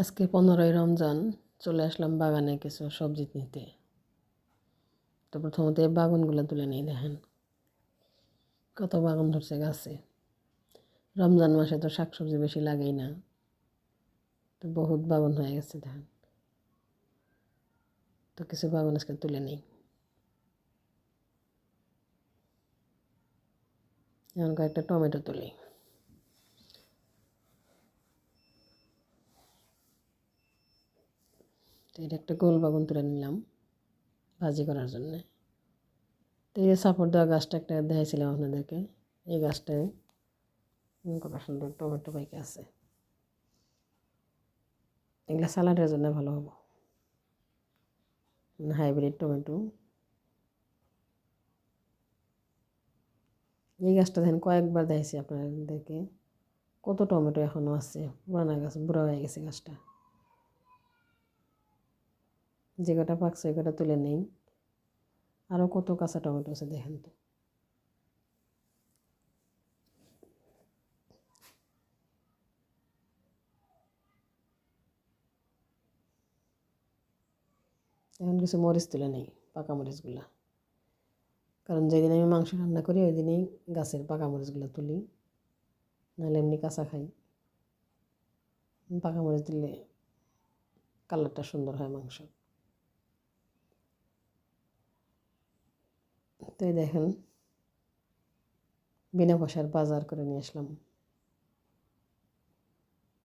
আজকে 15ই রমজান চলে আসলাম বাগানে কিছু সবজি নিতে। তো প্রথমত এই বাগানগুলো তুলে নিই, দেখেন কত বাগান ধরছে গাছে। রমজান মাসে তো শাকসবজি বেশি লাগেই না, তো বহুত বাগান হয়ে গেছে দেখেন। তো কিছু বাগান আজকে তুলে নিই। এখন কয়েকটা টমেটো তুলি। তো এটা একটা গোল বাগান তুলে নিলাম ভাজি করার জন্যে। তো এই সাপোর্ট দেওয়া গাছটা একটা দেখাইছিলাম আপনাদেরকে, এই গাছটায় কত সুন্দর টমেটো পাইকে আছে। এগুলো স্যালাডের জন্য ভালো হবো, হাইব্রিড টমেটো। এই গাছটা দেখেন কয়েকবার দেখেছি আপনাদেরকে, কত টমেটো এখনও আছে, পুরানা গাছ, বুড়া হয়ে গেছে গাছটা। যে কটা পাকছে ওই কটা তুলে নেই। আরও কত কাঁচা টমেটো আছে দেখেন তো। এখন কিছু মরিচ তুলে নেই, পাকা মরিচগুলা, কারণ যেদিন আমি মাংস রান্না করি ওই দিনই গাছের পাকা মরিচগুলো তুলি, নাহলে এমনি কাঁচা খাই। পাকা মরিচ দিলে কালারটা সুন্দর হয় মাংস। তো এই দেখেন বিনা পয়সার বাজার করে নিয়ে আসলাম।